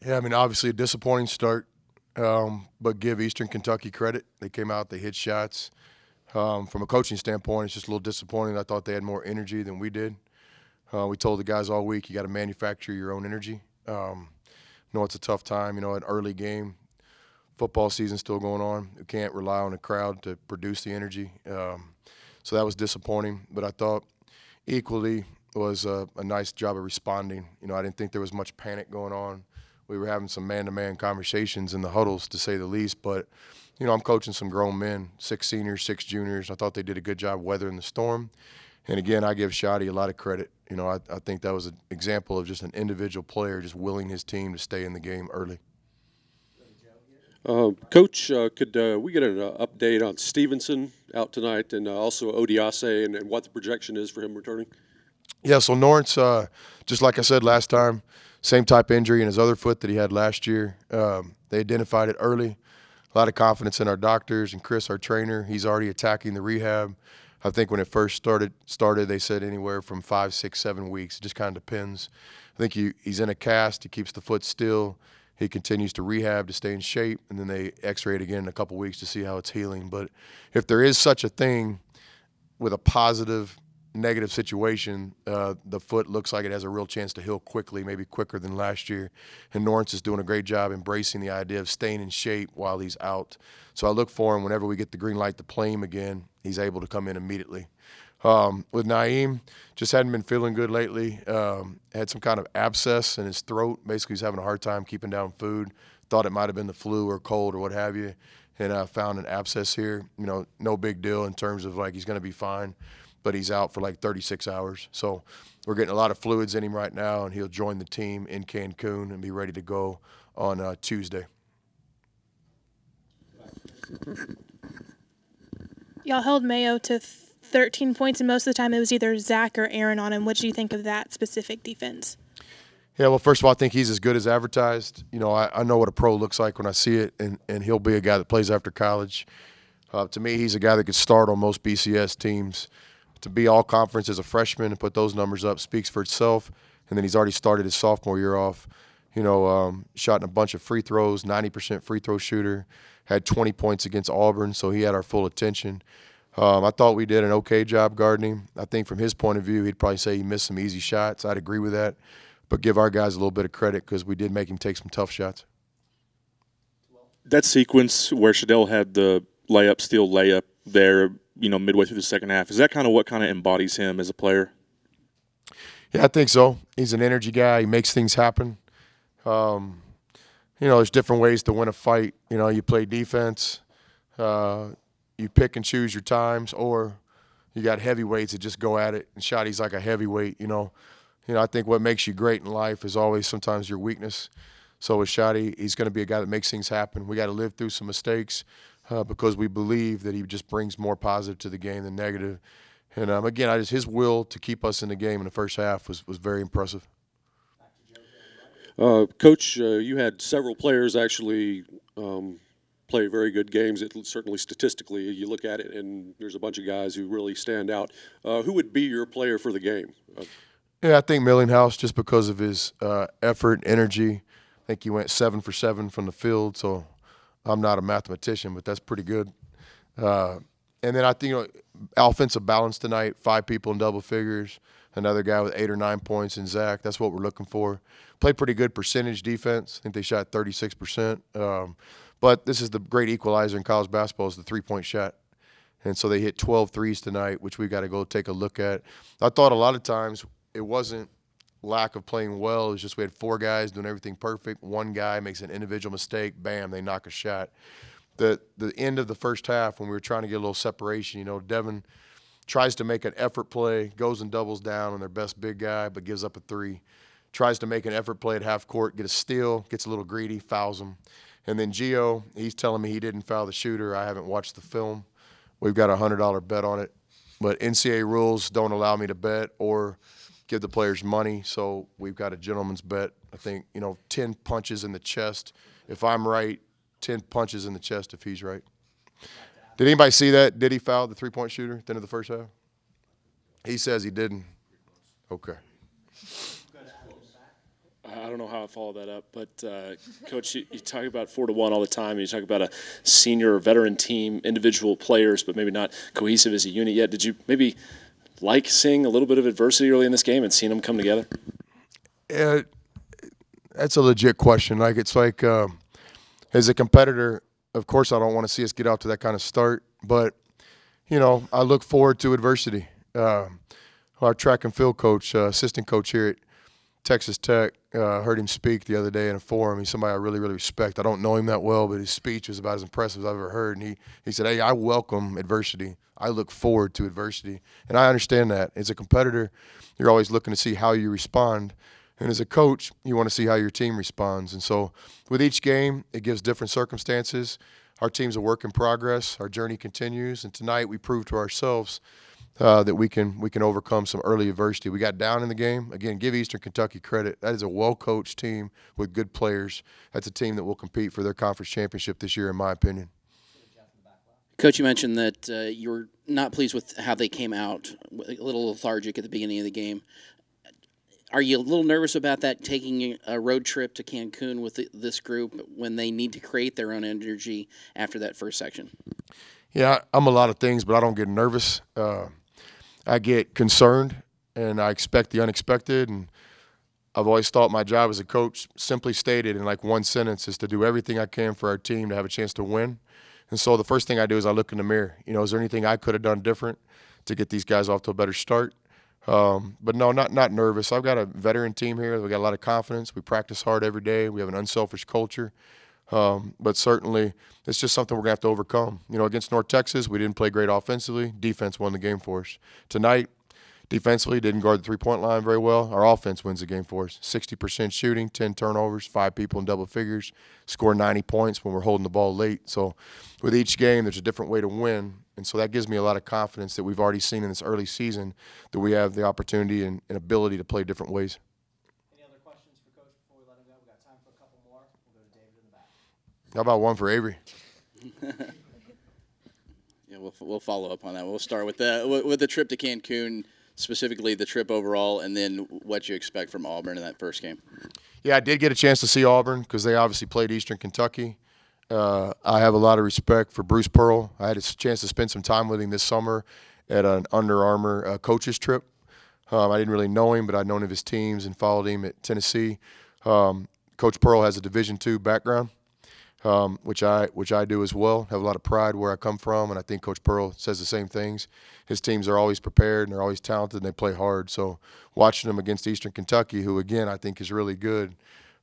Yeah, I mean, obviously a disappointing start, but give Eastern Kentucky credit. They came out, they hit shots. From a coaching standpoint, it's just a little disappointing. I thought they had more energy than we did. We told the guys all week, you got to manufacture your own energy. You know, it's a tough time, an early game. Football season still going on. You can't rely on the crowd to produce the energy. So that was disappointing. But I thought equally was a nice job of responding. I didn't think there was much panic going on. We were having some man-to-man conversations in the huddles, to say the least. But, I'm coaching some grown men, 6 seniors, 6 juniors. I thought they did a good job weathering the storm. And again, I give Shotty a lot of credit. I think that was an example of just an individual player just willing his team to stay in the game early. Coach, could we get an update on Stevenson out tonight and also Odiase and what the projection is for him returning? Yeah, so Lawrence, just like I said last time, same type of injury in his other foot that he had last year. They identified it early. A lot of confidence in our doctors and Chris, our trainer. He's already attacking the rehab. I think when it first started, they said anywhere from 5, 6, 7 weeks. It just kind of depends. I think he's in a cast. He keeps the foot still. He continues to rehab to stay in shape, and then they x-ray it again in a couple weeks to see how it's healing. But if there is such a thing with a positive, negative situation, the foot looks like it has a real chance to heal quickly, maybe quicker than last year. And Lawrence is doing a great job embracing the idea of staying in shape while he's out. So I look for him whenever we get the green light to play him again, he's able to come in immediately. With Naeem, just hadn't been feeling good lately. Had some kind of abscess in his throat. Basically, he's having a hard time keeping down food. Thought it might have been the flu or cold or what have you. And I found an abscess here. No big deal in terms of like he's going to be fine, but he's out for like 36 hours. So we're getting a lot of fluids in him right now, and he'll join the team in Cancun and be ready to go on Tuesday. Y'all held Mayo to 13 points, and most of the time it was either Zach or Aaron on him. What do you think of that specific defense? Yeah, well, first of all, I think he's as good as advertised. I know what a pro looks like when I see it, and he'll be a guy that plays after college. To me, he's a guy that could start on most BCS teams. To be all conference as a freshman and put those numbers up speaks for itself. And then he's already started his sophomore year off. Shot in a bunch of free throws, 90% free throw shooter, had 20 points against Auburn, so he had our full attention. I thought we did an okay job guarding him. I think from his point of view, he'd probably say he missed some easy shots. I'd agree with that. But give our guys a little bit of credit because we did make him take some tough shots. That sequence where Shadell had the steal layup there, midway through the second half, is that kind of what kind of embodies him as a player? Yeah, I think so. He's an energy guy. He makes things happen. There's different ways to win a fight. You play defense, you pick and choose your times, or you got heavyweights that just go at it. And Shotty's like a heavyweight. I think what makes you great in life is always sometimes your weakness. So with Shotty, he's going to be a guy that makes things happen. We got to live through some mistakes because we believe that he just brings more positive to the game than negative. And again, his will to keep us in the game in the first half was very impressive. Coach, you had several players actually play very good games. Certainly statistically, you look at it, and there's a bunch of guys who really stand out. Who would be your player for the game? Yeah, I think Millinghouse, just because of his effort, energy. I think he went 7 for 7 from the field, so I'm not a mathematician, but that's pretty good. And then I think offensive balance tonight, 5 people in double figures, another guy with 8 or 9 points in Zach. That's what we're looking for. Played pretty good percentage defense. I think they shot 36%. But this is the great equalizer in college basketball is the three-point shot. And so they hit 12 threes tonight, which we got to go take a look at. I thought a lot of times it wasn't lack of playing well. It was just we had 4 guys doing everything perfect. One guy makes an individual mistake, bam, they knock a shot. The end of the first half when we were trying to get a little separation, Devin tries to make an effort play, goes and doubles down on their best big guy, but gives up a 3. Tries to make an effort play at half court, get a steal, gets a little greedy, fouls him. And then Gio, he's telling me he didn't foul the shooter. I haven't watched the film. We've got a $100 bet on it. But NCAA rules don't allow me to bet or give the players money, so we've got a gentleman's bet. I think, 10 punches in the chest. If I'm right, 10 punches in the chest if he's right. Did anybody see that? Did he foul the three-point shooter at the end of the first half? He says he didn't. Okay. I don't know how I follow that up, but Coach, you talk about 4-1 all the time, and you talk about a senior or veteran team, individual players, but maybe not cohesive as a unit yet. Did you maybe like seeing a little bit of adversity early in this game and seeing them come together? That's a legit question. Like it's like as a competitor, of course, I don't want to see us get out to that kind of start, but you know, I look forward to adversity. Our track and field coach, assistant coach here at Texas Tech, heard him speak the other day in a forum. He's somebody I really, really respect. I don't know him that well, but his speech was about as impressive as I've ever heard. And he said, hey, I welcome adversity. I look forward to adversity. And I understand that. As a competitor, you're always looking to see how you respond. And as a coach, you want to see how your team responds. And so with each game, it gives different circumstances. Our team's a work in progress. Our journey continues. And tonight we proved to ourselves that we can overcome some early adversity. We got down in the game. Again, give Eastern Kentucky credit. That is a well-coached team with good players. That's a team that will compete for their conference championship this year, in my opinion. Coach, you mentioned that you were not pleased with how they came out, a little lethargic at the beginning of the game. Are you a little nervous about that, taking a road trip to Cancun with this group when they need to create their own energy after that first section? Yeah, I'm a lot of things, but I don't get nervous. I get concerned, and I expect the unexpected. And I've always thought my job as a coach, simply stated in like one sentence, is to do everything I can for our team to have a chance to win. And so the first thing I do is I look in the mirror. You know, is there anything I could have done different to get these guys off to a better start? But no, not nervous. I've got a veteran team here. We got a lot of confidence. We practice hard every day. We have an unselfish culture. But certainly it's just something we're going to have to overcome. You know, against North Texas, we didn't play great offensively. Defense won the game for us. Tonight, defensively, didn't guard the three-point line very well. Our offense wins the game for us. 60% shooting, 10 turnovers, 5 people in double figures, score 90 points when we're holding the ball late. So with each game, there's a different way to win. And so that gives me a lot of confidence that we've already seen in this early season that we have the opportunity and ability to play different ways. Any other questions for Coach before we let him go? We've got time for a couple more. We'll go to David in the back. How about one for Avery? Yeah, we'll follow up on that. We'll start with the trip to Cancun, specifically the trip overall, and then what you expect from Auburn in that first game. Yeah, I did get a chance to see Auburn because they obviously played Eastern Kentucky. I have a lot of respect for Bruce Pearl. I had a chance to spend some time with him this summer at an Under Armour coaches trip. I didn't really know him, but I'd known of his teams and followed him at Tennessee. Coach Pearl has a Division II background, which I do as well. Have a lot of pride where I come from, and I think Coach Pearl says the same things. His teams are always prepared, and they're always talented, and they play hard. So watching them against Eastern Kentucky, who, again, I think is really good,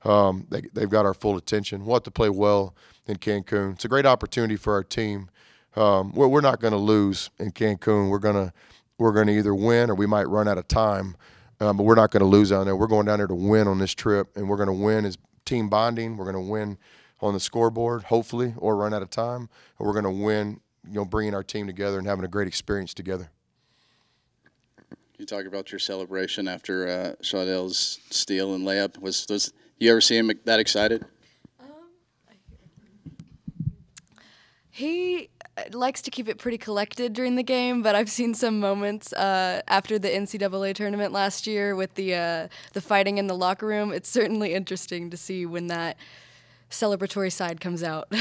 they've got our full attention. We'll have to play well in Cancun. It's a great opportunity for our team. We're not going to lose in Cancun. We're gonna either win or we might run out of time, but we're not going to lose down there. We're going down there to win on this trip, and we're going to win as team bonding. We're going to win on the scoreboard, hopefully, or run out of time. And we're going to win, you know, bringing our team together and having a great experience together. You talk about your celebration after Shadell's steal and layup. Was you ever see him that excited? He likes to keep it pretty collected during the game, but I've seen some moments after the NCAA tournament last year with the fighting in the locker room. It's certainly interesting to see when that celebratory side comes out.